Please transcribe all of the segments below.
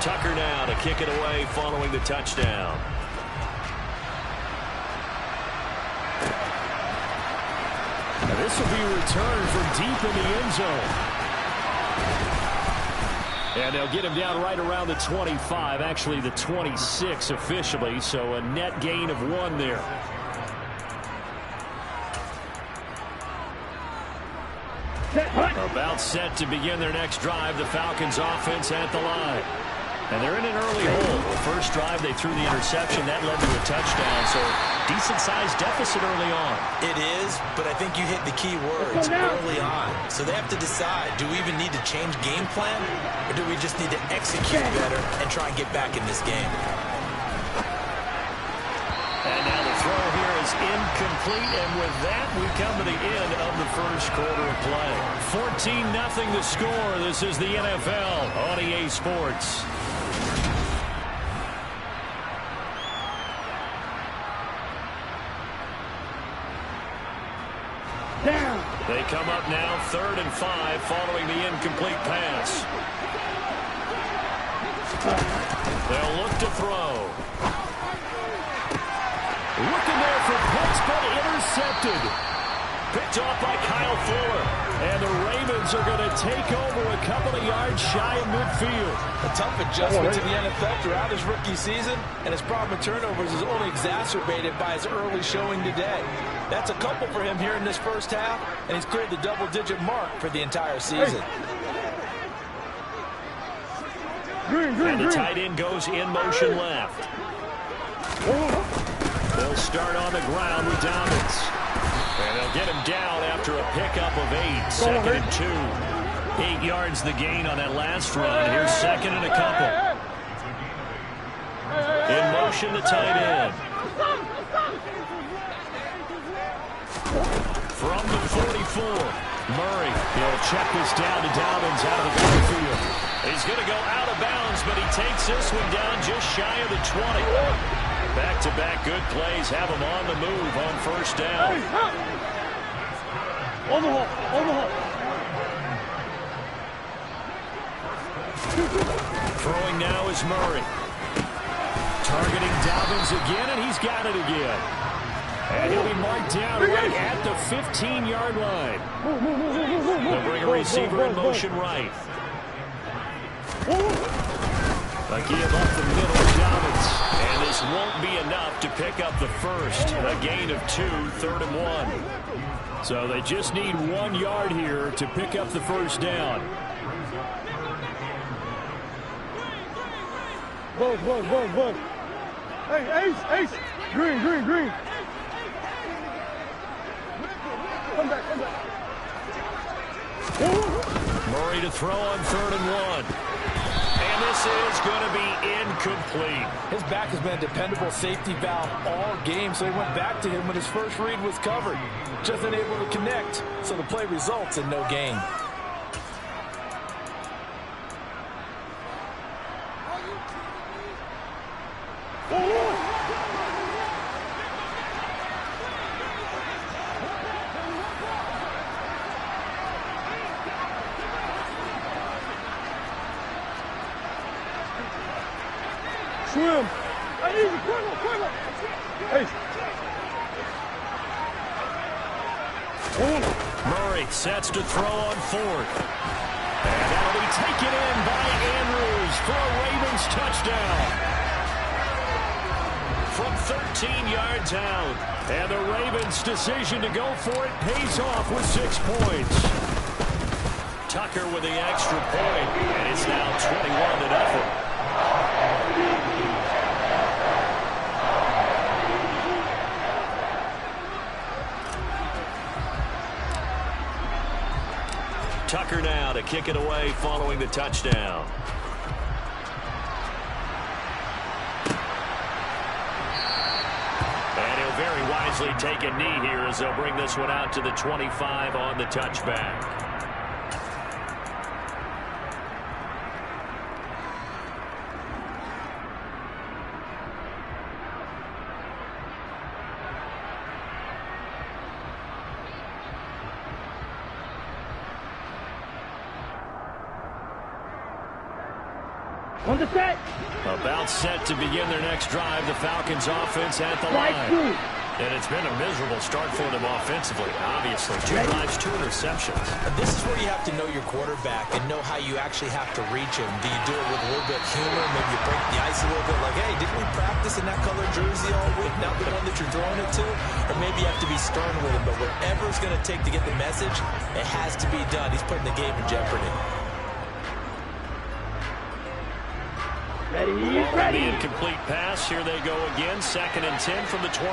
Tucker now to kick it away following the touchdown. And this will be returned from deep in the end zone. And they'll get him down right around the 25, actually the 26 officially, so a net gain of 1 there. About set to begin their next drive, the Falcons offense at the line. And they're in an early hole. The first drive, they threw the interception. That led to a touchdown, so decent-sized deficit early on. It is, but I think you hit the key words early on. So they have to decide, do we even need to change game plan, or do we just need to execute better and try and get back in this game? And now the throw here is incomplete, and with that, we come to the end of the first quarter of play. 14-0 the score. This is the NFL on EA Sports. They come up now 3rd and 5 following the incomplete pass. They'll look to throw. Looking there for picks, but intercepted. Picked off by Kyle Fuller. And the Ravens are going to take over a couple of yards shy of midfield. A tough adjustment to the NFL throughout his rookie season, and his problem with turnovers is only exacerbated by his early showing today. That's a couple for him here in this first half, and he's cleared the double-digit mark for the entire season. And the tight end goes in motion left. They'll start on the ground with Dobbins. And they'll get him down after a pickup of 8. 2nd and 2. 8 yards the gain on that last run. Here's 2nd and a couple. In motion, the tight end. From the 44, Murray. He'll check this down to Dobbins out of the backfield. He's going to go out of bounds, but he takes this one down just shy of the 20. Back-to-back good plays have him on the move on first down. Throwing now is Murray. Targeting Dobbins again, and he's got it again. And he'll be marked down right at the 15-yard line. They'll bring a receiver in motion right. A give up the middle to Dobbins. And this won't be enough to pick up the first. A gain of 2, 3rd and 1. So they just need 1 yard here to pick up the first down. Bug. Hey, Ace. Green. Come back. Murray to throw on 3rd and 1. And this is going to be incomplete. His back has been a dependable safety valve all game, so he went back to him when his first read was covered. Just unable to connect, so the play results in no gain. Swim. Hey. Murray sets to throw on 4th. And that'll be taken in by Andrews for a Ravens touchdown. From 13 yards out. And the Ravens' decision to go for it pays off with 6 points. Tucker with the extra point. And it's now 21-0. Tucker now to kick it away following the touchdown. And he'll very wisely take a knee here as they'll bring this one out to the 25 on the touchback. On the set. About set to begin their next drive. The Falcons offense at the line. And it's been a miserable start for them offensively, obviously. 2 drives, 2 interceptions. And this is where you have to know your quarterback and know how you actually have to reach him. Do you do it with a little bit of humor? Maybe you break the ice a little bit like, hey, didn't we practice in that color jersey all week? Not the one that you're throwing it to? Or maybe you have to be stern with him. But whatever it's going to take to get the message, it has to be done. He's putting the game in jeopardy. The incomplete pass. Here they go again. 2nd and 10 from the 25.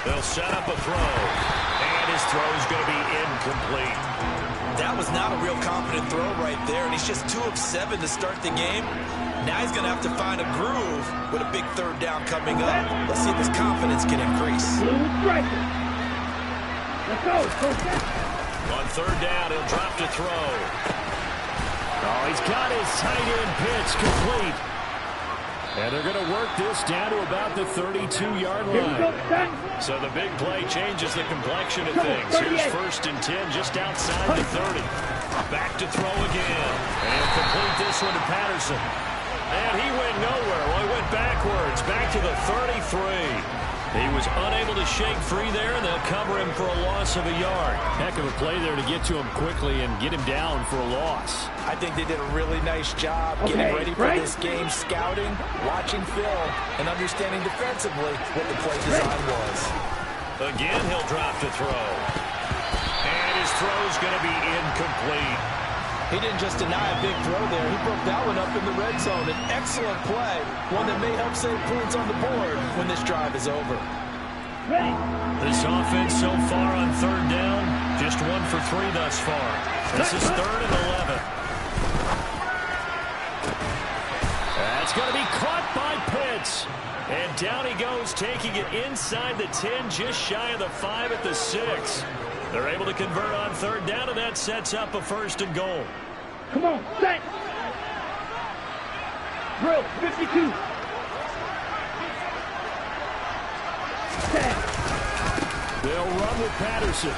They'll set up a throw. And his throw is going to be incomplete. That was not a real confident throw right there. And he's just 2 of 7 to start the game. Now he's going to have to find a groove with a big 3rd down coming up. Let's see if his confidence can increase. Let's go. On 3rd down, he'll drop to throw. Oh, he's got his tight end pitch complete. And they're going to work this down to about the 32-yard line. So the big play changes the complexion of things. Here's 1st and 10 just outside the 30. Back to throw again. And he'll complete this one to Patterson. And he went nowhere. Well, he went backwards. Back to the 33. He was unable to shake free there, and they'll cover him for a loss of a yard. Heck of a play there to get to him quickly and get him down for a loss. I think they did a really nice job getting ready for this game, scouting, watching film, and understanding defensively what the play design was. Again, he'll drop to throw. And his throw's going to be incomplete. He didn't just deny a big throw there. He broke that one up in the red zone. An excellent play, one that may help save points on the board when this drive is over. This offense so far on 3rd down, just 1 for 3 thus far. This is 3rd and 11. That's going to be caught by Pitts. And down he goes, taking it inside the 10, just shy of the 5 at the 6. They're able to convert on 3rd down, and that sets up a 1st and goal. Come on, set. Drill, 52. Set. They'll run with Patterson.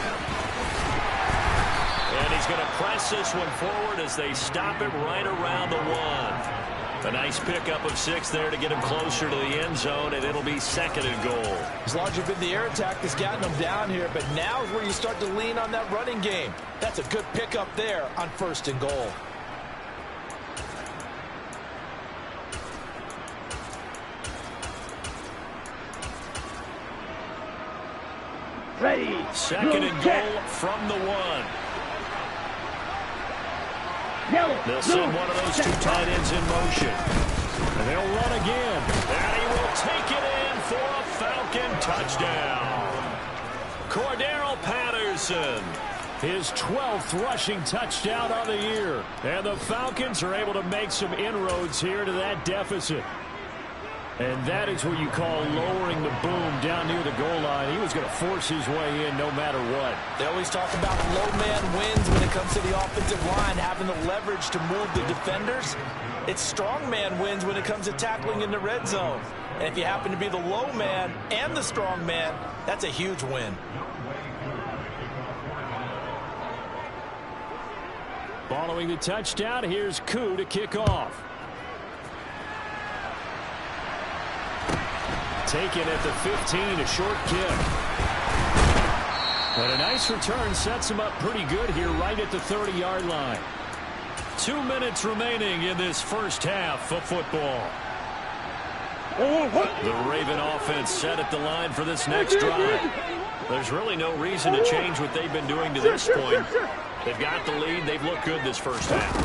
And he's going to press this one forward as they stop him right around the 1. A nice pickup of 6 there to get him closer to the end zone, and it'll be 2nd and goal. As largely been the air attack that's gotten them down here, but now is where you start to lean on that running game. That's a good pickup there on 1st and goal. Ready. 2nd and goal from the 1. They'll send one of those 2 tight ends in motion. And they'll run again. And he will take it in for a Falcon touchdown. Cordero Patterson, his 12th rushing touchdown on the year. And the Falcons are able to make some inroads here to that deficit. And that is what you call lowering the boom down near the goal line. He was going to force his way in no matter what. They always talk about low man wins when it comes to the offensive line, having the leverage to move the defenders. It's strong man wins when it comes to tackling in the red zone. And if you happen to be the low man and the strong man, that's a huge win. Following the touchdown, here's Koo to kick off. Taken at the 15, a short kick. But a nice return sets him up pretty good here right at the 30-yard line. 2 minutes remaining in this first half of football. The Raven offense set at the line for this next drive. There's really no reason to change what they've been doing to this point. They've got the lead. They've looked good this first half.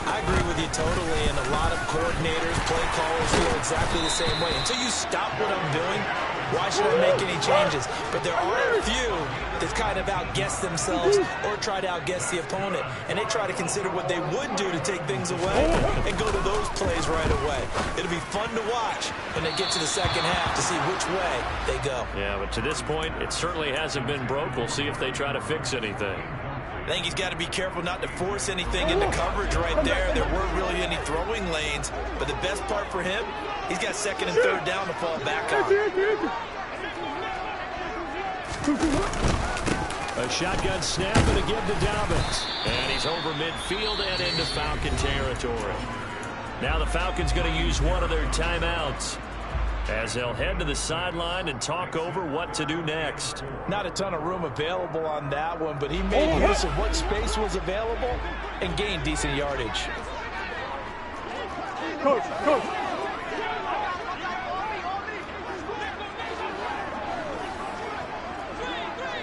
I agree with you totally, and a lot of coordinators, play callers feel exactly the same way. Until you stop what I'm doing, why should I make any changes? But there are a few that kind of outguess themselves or try to outguess the opponent, and they try to consider what they would do to take things away and go to those plays right away. It'll be fun to watch when they get to the second half to see which way they go. Yeah, but to this point, it certainly hasn't been broke. We'll see if they try to fix anything. I think he's got to be careful not to force anything into coverage right there. There weren't really any throwing lanes, but the best part for him, he's got 2nd and 3rd down to fall back on. A shotgun snap and a give to Dobbins. And he's over midfield and into Falcon territory. Now the Falcons going to use one of their timeouts as they'll head to the sideline and talk over what to do next. Not a ton of room available on that one, but he made use of what space was available and gained decent yardage. Coach.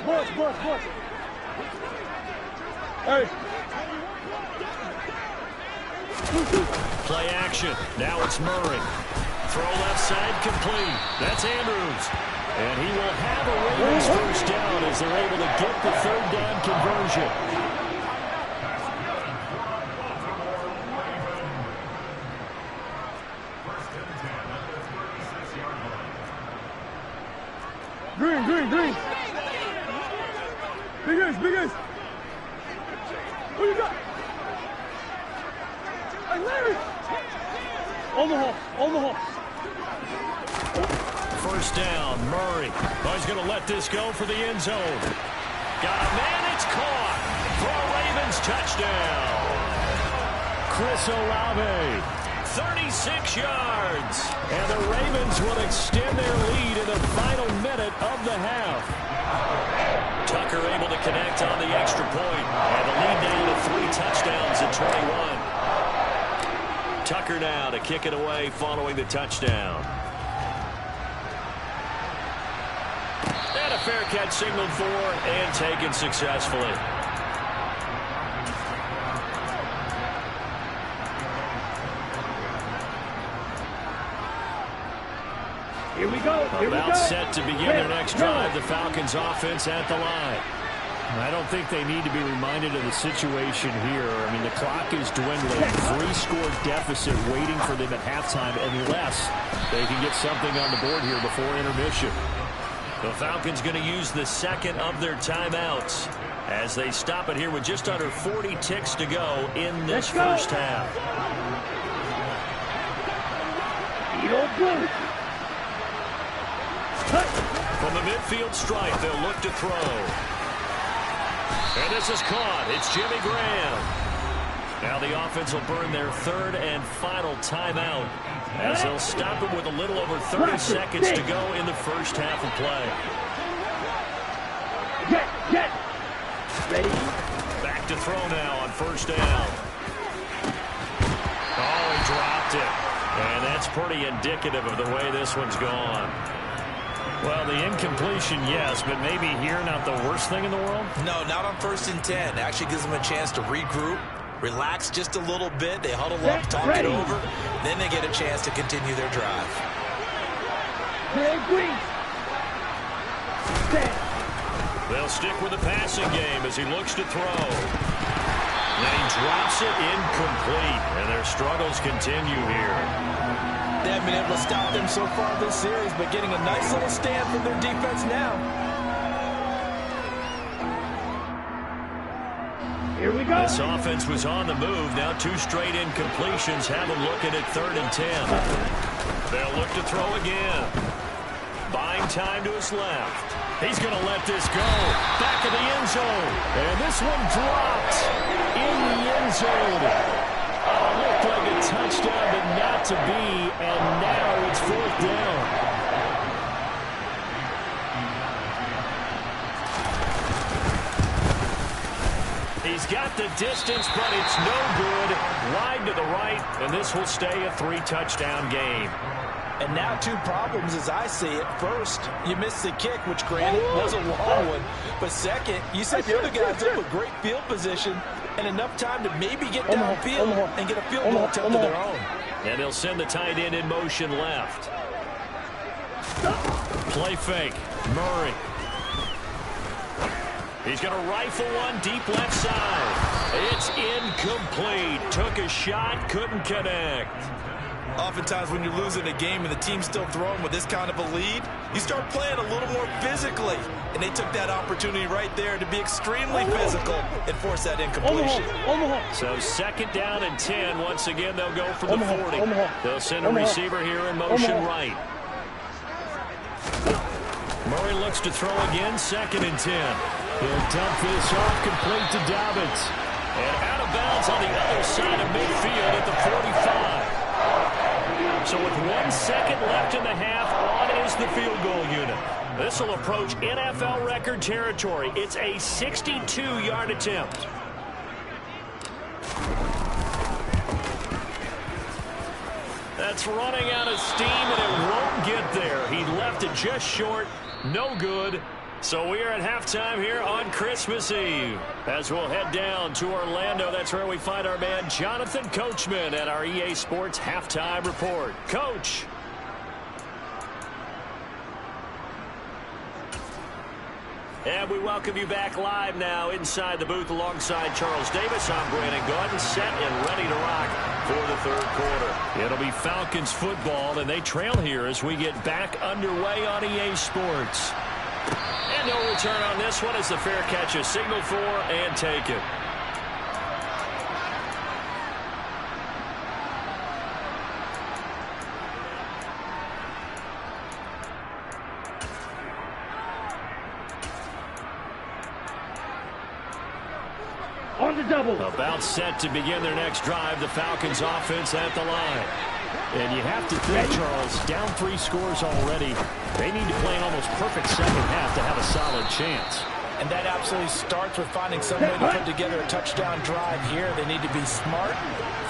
Boss. Hey. Play action. Now it's Murray. Throw left side complete. That's Andrews. And he will have a Ravens first down as they're able to get the third down conversion. Green. Big ace. Who you got? Hey, Larry. Omaha. First down, Murray. Oh, he's going to let this go for the end zone. Got a man, it's caught. For a Ravens touchdown. Chris Olave, 36 yards. And the Ravens will extend their lead in the final minute of the half. Tucker able to connect on the extra point. And the lead down to 3 touchdowns at 21. Tucker now to kick it away following the touchdown. And a fair catch signaled for and taken successfully. Here we go. About set to begin their next drive. The Falcons offense at the line. I don't think they need to be reminded of the situation here. I mean, the clock is dwindling. 3-score deficit waiting for them at halftime unless they can get something on the board here before intermission. The Falcons going to use the second of their timeouts as they stop it here with just under 40 ticks to go in this first half. From the midfield stripe, they'll look to throw. And this is caught. It's Jimmy Graham. Now the offense will burn their third and final timeout as they'll stop it with a little over 30 seconds to go in the first half of play. Get. Ready? Back to throw now on first down. Oh, he dropped it. And that's pretty indicative of the way this one's gone. Well, the incompletion, yes, but maybe here not the worst thing in the world? No, not on 1st and 10. Actually gives them a chance to regroup, relax just a little bit. They huddle up, talk it over. Then they get a chance to continue their drive. They'll stick with the passing game as he looks to throw. And he drops it incomplete, and their struggles continue here. They haven't been able to stop them so far this series, but getting a nice little stand from their defense now. Here we go. This offense was on the move. Now 2 straight incompletions have them looking at 3rd and 10. They'll look to throw again. Buying time to his left. He's going to let this go. Back of the end zone. And this one dropped in the end zone. Looked like a touchdown, but not to be, and now it's 4th down. He's got the distance, but it's no good. Wide to the right, and this will stay a 3-touchdown game. And now 2 problems as I see it. First, you missed the kick, which granted was a long one. But second, you set the other guys up with great field position and enough time to maybe get downfield and get a field goal attempt of their own. And they'll send the tight end in motion left. Play fake. Murray. He's going to rifle one deep left side. It's incomplete. Took a shot, couldn't connect. Oftentimes when you're losing a game and the team's still throwing with this kind of a lead, you start playing a little more physically. And they took that opportunity right there to be extremely physical and force that incompletion. So 2nd down and 10. Once again, they'll go for the 40. They'll send a receiver here in motion right. Murray looks to throw again, 2nd and 10. He'll dump this off complete to Dobbins. And out of bounds on the other side of midfield at the 45. So with 1 second left in the half, on is the field goal unit. This will approach NFL record territory. It's a 62-yard attempt. That's running out of steam, and it won't get there. He left it just short. No good. So we are at halftime here on Christmas Eve. As we'll head down to Orlando, that's where we find our man Jonathan Coachman at our EA Sports Halftime Report. Coach. And we welcome you back live now inside the booth alongside Charles Davis. I'm Brandon Gaudin, set and ready to rock for the third quarter. It'll be Falcons football, and they trail here as we get back underway on EA Sports. And no return on this one as the fair catch is signaled for and taken. On the double. About set to begin their next drive. The Falcons offense at the line. And you have to think, Charles, down 3 scores already. They need to play an almost perfect second half to have a solid chance. And that absolutely starts with finding some way to put together a touchdown drive here. They need to be smart,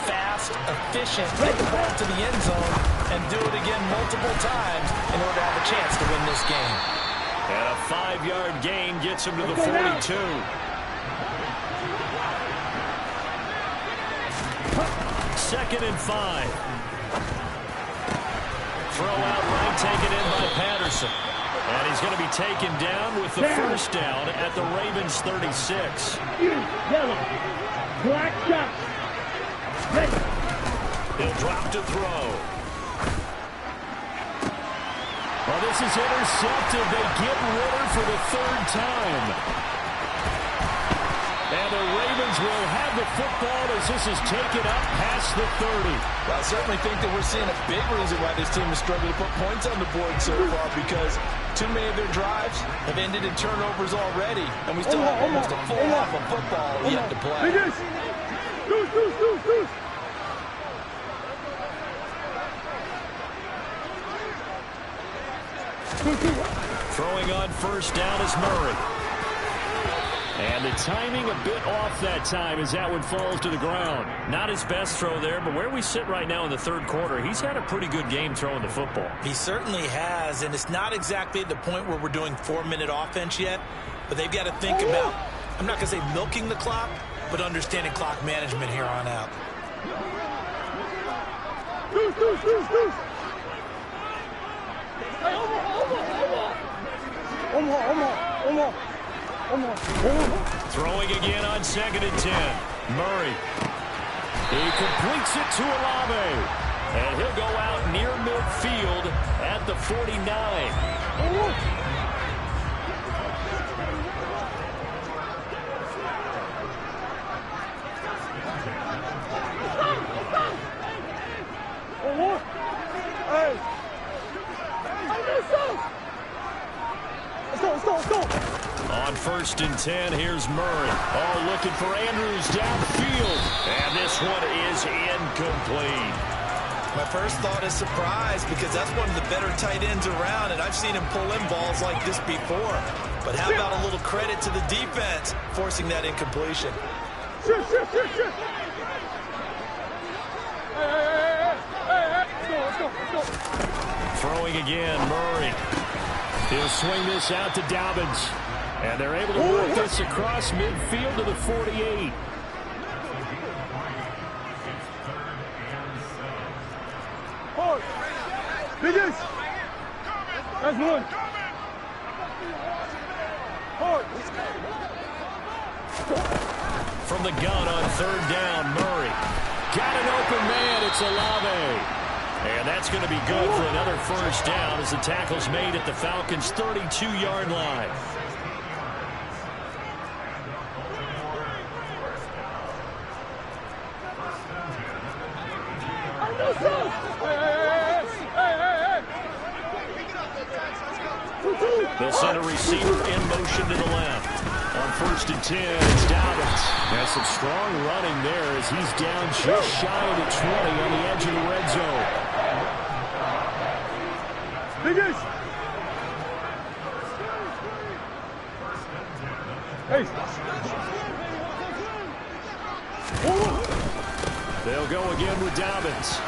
fast, efficient, get the ball to the end zone, and do it again multiple times in order to have a chance to win this game. And a 5-yard gain gets him to the 42. Second and 5. Throw out right, taken in by Patterson. And he's going to be taken down with the first down at the Ravens 36. Yellow. Black shot. He'll drop to throw. Well, this is intercepted. They get Ritter for the 3rd time. And the Ravens will have the football as this is taken up past the 30. Well, I certainly think that we're seeing a big reason why this team has struggled to put points on the board so far, because too many of their drives have ended in turnovers already, and we still have almost a full half of football yet to play. Throwing on first down is Murray. And the timing a bit off that time as that one falls to the ground. Not his best throw there, but where we sit right now in the third quarter, he's had a pretty good game throwing the football. He certainly has, and it's not exactly at the point where we're doing 4-minute offense yet, but they've got to think about, I'm not going to say milking the clock, but understanding clock management here on out. Throwing again on 2nd and 10. Murray. He completes it to Olave. And he'll go out near midfield at the 49. Let's go. On 1st and 10, here's Murray. Oh, looking for Andrews downfield. And this one is incomplete. My first thought is surprise, because that's one of the better tight ends around, and I've seen him pull in balls like this before. But how about a little credit to the defense forcing that incompletion? Shit. Let's go. Throwing again, Murray. He'll swing this out to Dobbins. And they're able to work this across midfield to the 48. Hard. Biggest. That's one. Hard. From the gun on 3rd down, Murray. Got an open man. It's Olave. And that's going to be good for another first down as the tackle's made at the Falcons' 32-yard line. They'll send a receiver in motion to the left. On 1st and 10, it's Dobbins. Has some strong running there as he's down just shy of the 20 on the edge of the red zone. Biggest. Hey. They'll go again with Dobbins.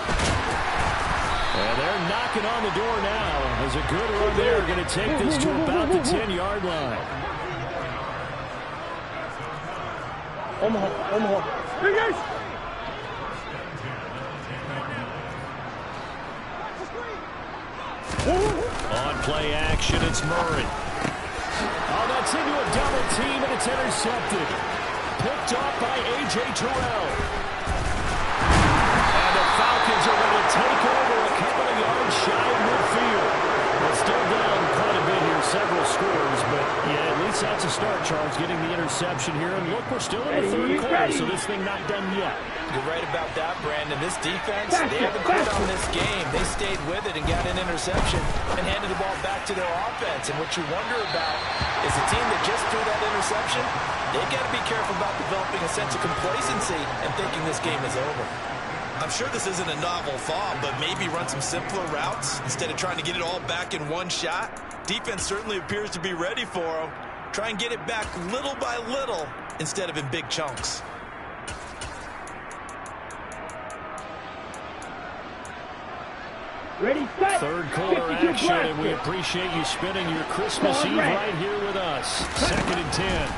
And they're knocking on the door now. As a good run there, going to take this to about the 10-yard line. Omaha. Biggest. On play action, it's Murray. Oh, that's into a double team, and it's intercepted. Picked off by A.J. Terrell. And the Falcons are going to take over a couple of yards shy of midfield. Well, still down quite a bit here, several scores, but yeah, at least that's a start, Charles, getting the interception here. And look, we're still in the third quarter, so this thing not done yet. You're right about that, Brandon. This defense, they haven't quit on this game. They stayed with it and got an interception and handed the ball back to their offense. And what you wonder about is a team that just threw that interception, they've got to be careful about developing a sense of complacency and thinking this game is over. I'm sure this isn't a novel thought, but maybe run some simpler routes instead of trying to get it all back in one shot. Defense certainly appears to be ready for them. Try and get it back little by little instead of in big chunks. Ready, set. Third quarter action, and we appreciate you spending your Christmas Eve right here with us. 2nd and 10.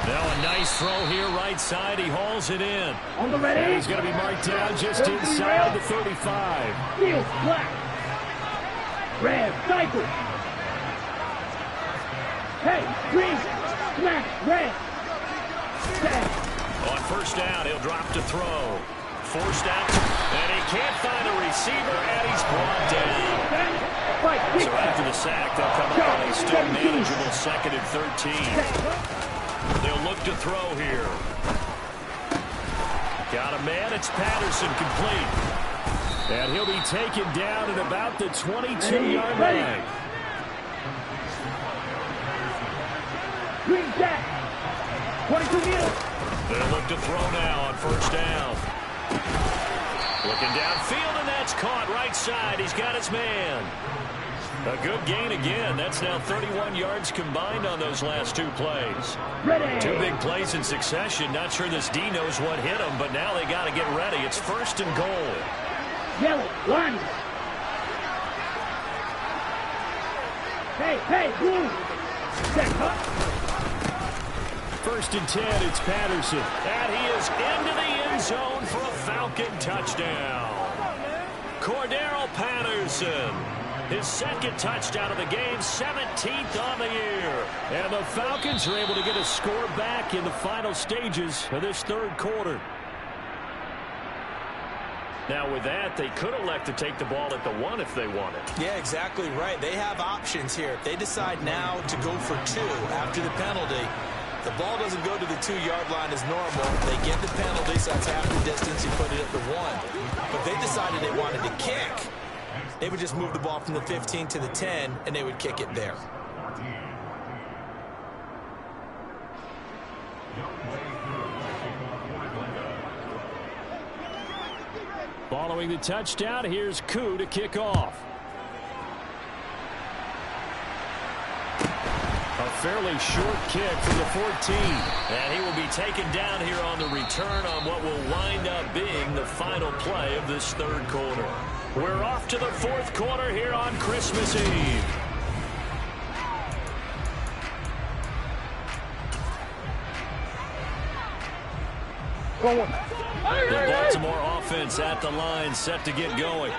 Now a nice throw here, right side. He hauls it in. On the ready. And he's going to be marked down just inside the 35. Field black. Red, cycle. Hey, green, smack, red. Set. On 1st down, he'll drop to throw. Forced out, and he can't find a receiver, and he's brought down. So after the sack, they'll come up on a still manageable 2nd and 13. They'll look to throw here. Got a man, it's Patterson, complete. And he'll be taken down at about the 22-yard line. Green jack. 22 meters. They'll look to throw now on 1st down. Looking downfield, and that's caught right side. He's got his man. A good gain again. That's now 31 yards combined on those last 2 plays. Ready. 2 big plays in succession. Not sure this D knows what hit him, but now they got to get ready. It's 1st and goal. Yellow, one. Hey, blue. Set, huh? 1st and 10, it's Patterson. And he is into the end zone for a Falcon touchdown. Cordero Patterson, his 2nd touchdown of the game, 17th on the year. And the Falcons are able to get a score back in the final stages of this 3rd quarter. Now with that, they could elect to take the ball at the 1 if they wanted. Yeah, exactly right. They have options here. If they decide now to go for 2 after the penalty, the ball doesn't go to the 2-yard line as normal. They get the penalty, so that's half the distance. You put it at the 1. But if they decided they wanted to kick, they would just move the ball from the 15 to the 10, and they would kick it there. Following the touchdown, here's Koo to kick off. A fairly short kick from the 14. And he will be taken down here on the return on what will wind up being the final play of this 3rd quarter. We're off to the 4th quarter here on Christmas Eve. The Baltimore offense at the line, set to get going.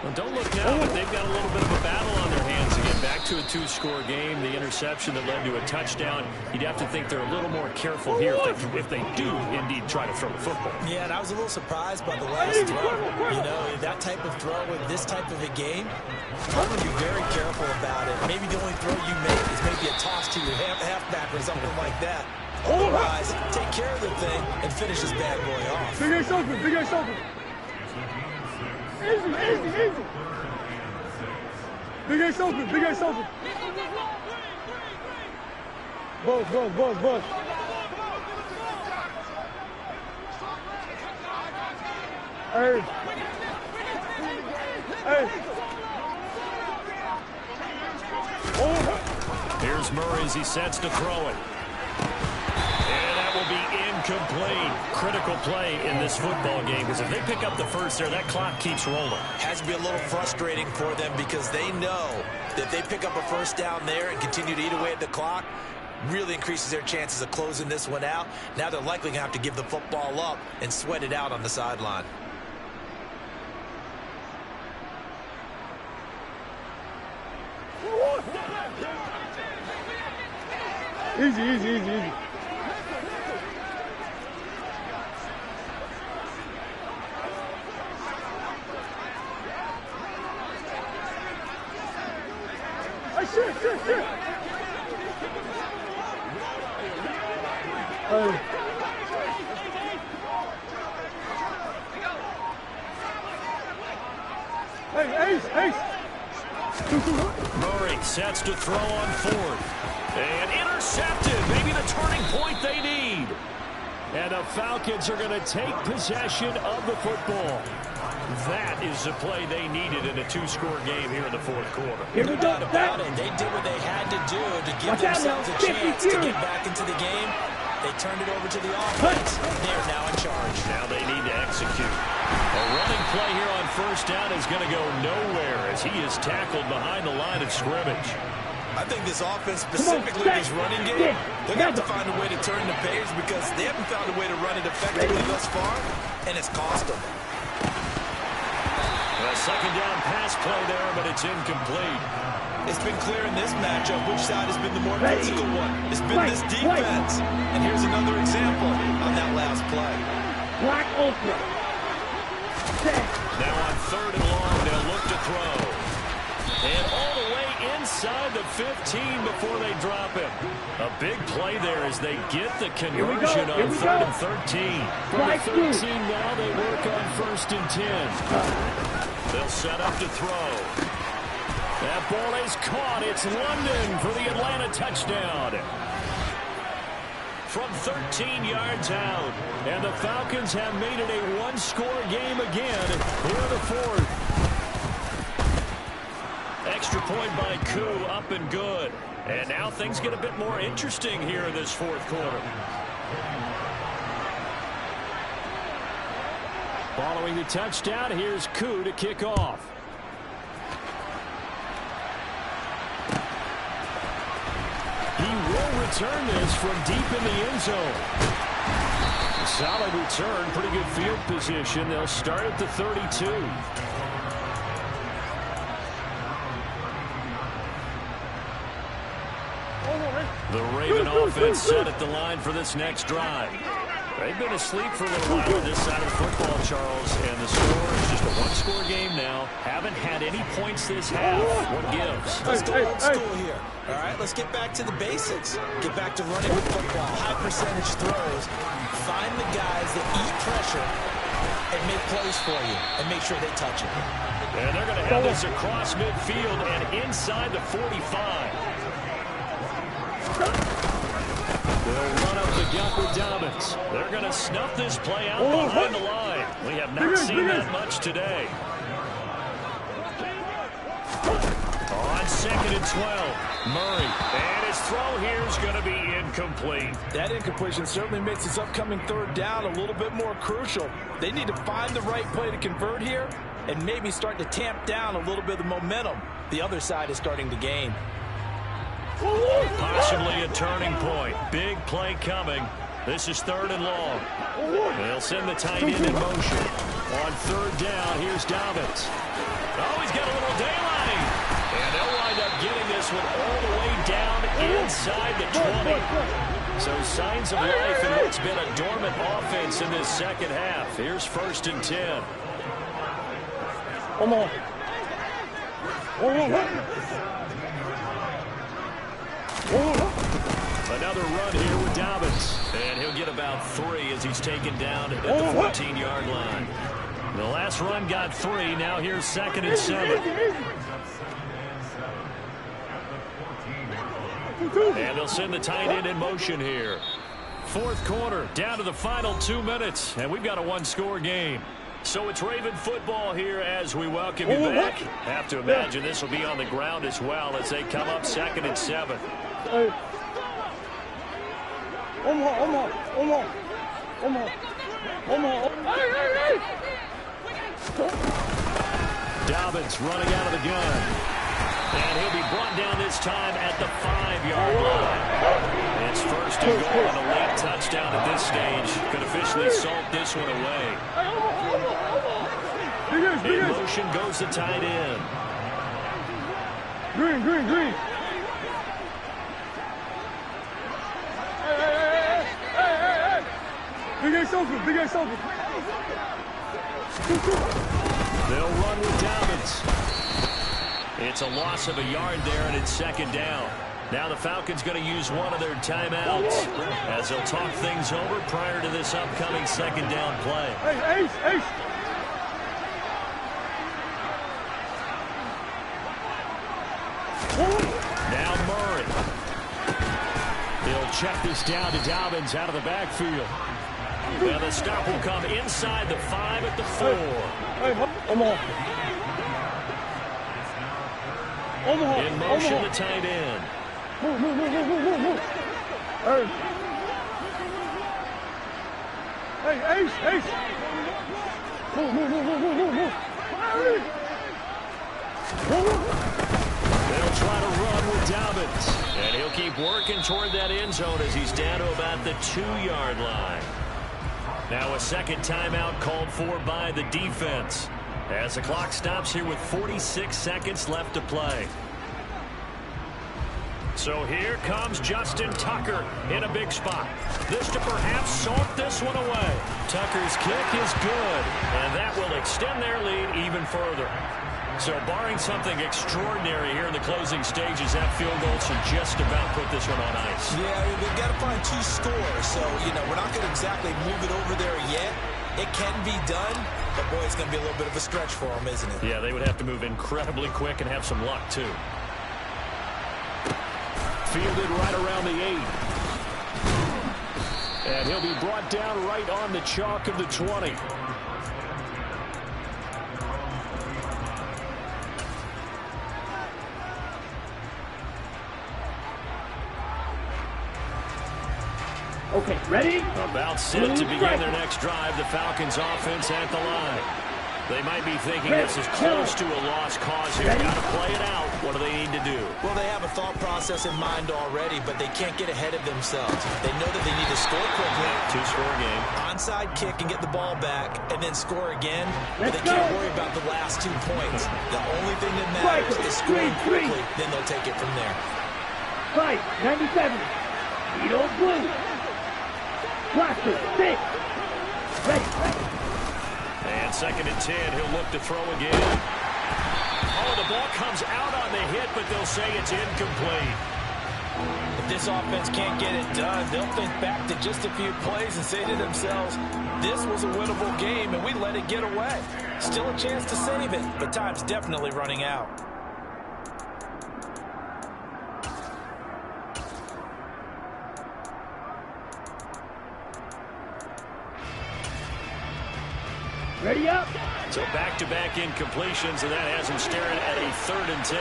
Well, don't look now, but they've got a little bit of a battle on their hands again. Back to a 2-score game. The interception that led to a touchdown. You'd have to think they're a little more careful here if they do indeed try to throw the football. Yeah, and I was a little surprised by the last throw. You know, that type of throw in this type of a game, I'm going to be very careful about it. Maybe the only throw you make is maybe a toss to your halfback or something like that. Otherwise, take care of the thing and finish this bad boy off. Big ass open, big ass open. Easy. Big ass open, big ass open. Boss. Hey. Here's Murray as he sets to throw it. And that will be incomplete. Critical play in this football game, because if they pick up the first there, that clock keeps rolling. Has to be a little frustrating for them because they know that if they pick up a first down there and continue to eat away at the clock, really increases their chances of closing this one out. Now they're likely going to have to give the football up and sweat it out on the sideline. Easy. Shit. Hey, Ace. Murray sets to throw on fourth. And intercepted. Maybe the turning point they need. And the Falcons are going to take possession of the football. That is the play they needed in a two-score game here in the fourth quarter. No doubt about it. They did what they had to do to give themselves a chance to get back into the game. They turned it over to the offense. They're now in charge. Now they need to execute. A running play here on first down is going to go nowhere as he is tackled behind the line of scrimmage. I think this offense, specifically this running game, they're going to have to find a way to turn the page because they haven't found a way to run it effectively thus far, and it's cost them. A second down pass play there, but it's incomplete. It's been clear in this matchup which side has been the more physical one. It's been this defense. And here's another example on that last play. Black Ultra. Now on third and long, they'll look to throw. And all the way inside the 15 before they drop him. A big play there as they get the conversion on third and 13. From the 13 now, they work on first and 10. They'll set up to throw. That ball is caught. It's London for the Atlanta touchdown. From 13 yards out. And the Falcons have made it a one-score game again here in the fourth. Extra point by Koo, up and good. And now things get a bit more interesting here in this fourth quarter. Following the touchdown, here's Koo to kick off. He will return this from deep in the end zone. Solid return, pretty good field position. They'll start at the 32. The Raven offense set at the line for this next drive. They've been asleep for a little while on this side of the football, Charles, and the score is just a one-score game now. Haven't had any points this half. What gives? Let's go old school here. All right, let's get back to the basics. Get back to running the football. High percentage throws. Find the guys that eat pressure and make plays for you and make sure they touch it. And they're going to have this across midfield and inside the 45. They'll run up the gut with Dobbins. They're going to snuff this play out behind the line. We have not seen that much today. On second and 12, Murray. And his throw here is going to be incomplete. That incompletion certainly makes this upcoming third down a little bit more crucial. They need to find the right play to convert here and maybe start to tamp down a little bit of the momentum the other side is starting to gain. Possibly a turning point. Big play coming. This is third and long. They'll send the tight end in motion. On third down, here's Dobbins. Oh, he's got a little daylight. And they'll wind up getting this one all the way down inside the 20. So signs of life in what's been a dormant offense in this second half. Here's first and 10. Come on. Another run here with Dobbins. And he'll get about 3 as he's taken down at the 14-yard line. The last run got 3. Now here's second and 7. And they'll send the tight end in motion here. Fourth quarter, down to the final 2 minutes, and we've got a one-score game. So it's Raven football here as we welcome you back. Have to imagine this will be on the ground as well as they come up 2nd and 7. Dobbins running out of the gun. And he'll be brought down this time at the 5-yard line. It's 1st and goal and a late touchdown at this stage. Could officially salt this one away. In motion goes the tight end. Green. Big Ace open. They'll run with Dobbins. It's a loss of a yard there, and it's 2nd down. Now the Falcons going to use one of their timeouts as they'll talk things over prior to this upcoming 2nd down play. Hey, Ace. Now Murray. He'll check this down to Dobbins out of the backfield. And the stop will come inside the 5 at the 4. In motion, the tight end. Move. Hey, Ace. Move. They'll try to run with Dobbins. And he'll keep working toward that end zone as he's down to about the 2-yard line. Now a 2nd timeout called for by the defense as the clock stops here with 46 seconds left to play. So here comes Justin Tucker in a big spot. This to perhaps salt this one away. Tucker's kick is good, and that will extend their lead even further. So barring something extraordinary here in the closing stages, that field goal should just about put this one on ice. Yeah, they've got to find 2 scores. So, we're not going to exactly move it over there yet. It can be done, but, boy, it's going to be a little bit of a stretch for them, isn't it? Yeah, they would have to move incredibly quick and have some luck, too. Fielded right around the 8. And he'll be brought down right on the chalk of the 20. Okay, ready? About set to begin their next drive. The Falcons offense at the line. They might be thinking this is close to a lost cause here. Got to play it out. What do they need to do? Well, they have a thought process in mind already, but they can't get ahead of themselves. They know that they need to score quickly. 2-score game. Onside kick and get the ball back, and then score again. But they can't worry about the last 2 points. The only thing that matters is scoring quickly. Then they'll take it from there. 97. Beetle blue. Blaster, 6. Ready. And 2nd and 10. He'll look to throw again. Oh, the ball comes out on the hit, but they'll say it's incomplete. If this offense can't get it done, they'll think back to just a few plays and say to themselves, this was a winnable game, and we let it get away. Still a chance to save it, but time's definitely running out. Ready up. So back-to-back incompletions, and that has him staring at a 3rd and 10.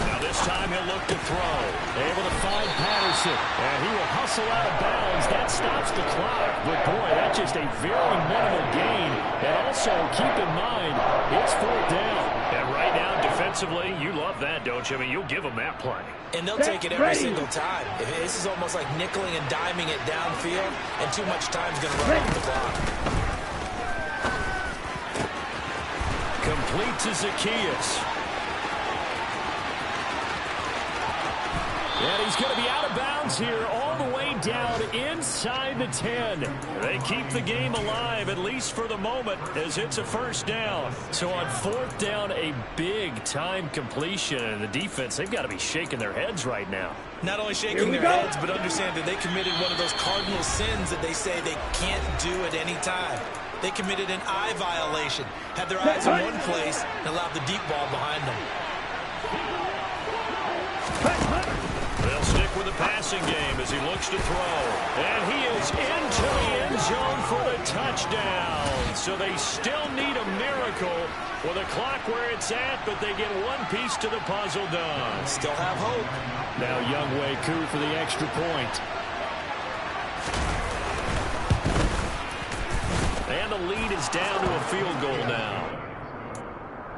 Now this time he'll look to throw. Able to find Patterson, and he will hustle out of bounds. That stops the clock. But boy, that's just a very minimal gain. And also keep in mind, it's 4th down. And right now, defensively, you love that, don't you? I mean, you'll give them that play. And they'll take it every single time. This is almost like nickeling and diming it downfield, and too much time's going to run off the clock. Complete to Zacchaeus. And he's going to be out of bounds here all the way down inside the 10. They keep the game alive, at least for the moment, as it's a 1st down. So on 4th down, a big-time completion. And the defense, they've got to be shaking their heads right now. Not only shaking their heads, but understand that they committed one of those cardinal sins that they say they can't do at any time. They committed an eye violation, had their eyes in one place, and allowed the deep ball behind them. passing game as he looks to throw. And he is into the end zone for the touchdown. So they still need a miracle with the clock where it's at, but they get one piece to the puzzle done. Still have hope. Now Younghoe Koo for the extra point. And the lead is down to a field goal now.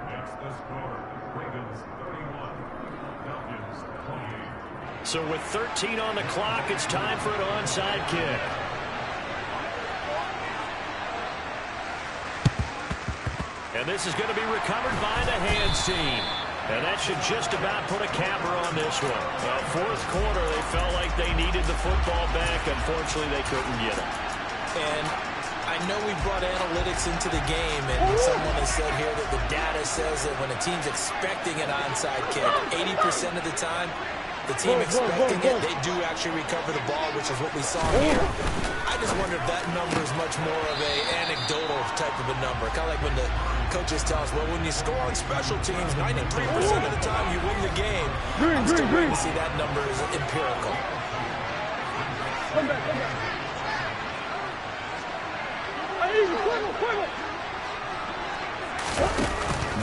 That's the score. Ravens 31. Falcons 28. So with 13 on the clock, it's time for an onside kick. And this is going to be recovered by the hands team. And that should just about put a capper on this one. Well, fourth quarter, they felt like they needed the football back. Unfortunately, they couldn't get it. And I know we brought analytics into the game, and someone has said here that the data says that when a team's expecting an onside kick, 80% of the time, the team expecting it, they do actually recover the ball, which is what we saw here. I just wonder if that number is much more of a anecdotal type of a number. Kind of like when the coaches tell us, well, when you score on special teams, 93% of the time you win the game. I'm still waiting to see that number is empirical. Come back, come back.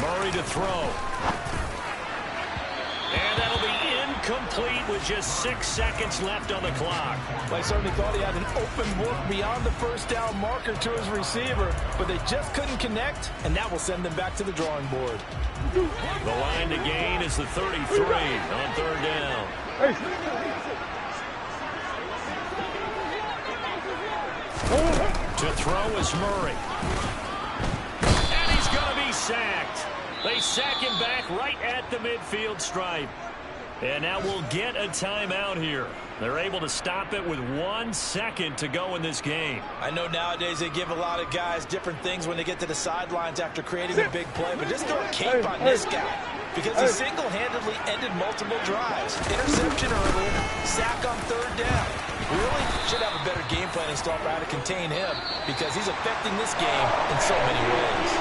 Murray to throw. And that'll be incomplete with just 6 seconds left on the clock. I certainly thought he had an open look beyond the first down marker to his receiver, but they just couldn't connect, and that will send them back to the drawing board. The line to gain is the 33 on third down. To throw is Murray. And he's going to be sacked. They sack him back right at the midfield stripe. And now we'll get a timeout here. They're able to stop it with 1 second to go in this game. I know nowadays they give a lot of guys different things when they get to the sidelines after creating a big play, but just throw a cape on this guy because he single-handedly ended multiple drives. Interception early, sack on third down. We really should have a better game plan and start how to contain him because he's affecting this game in so many ways.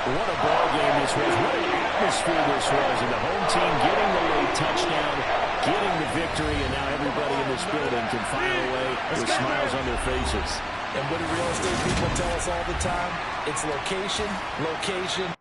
What a ball game this was. What an atmosphere this was. And the home team getting the late touchdown, getting the victory, and now everybody in this building can file away with smiles on their faces. And what do real estate people tell us all the time? It's location, location.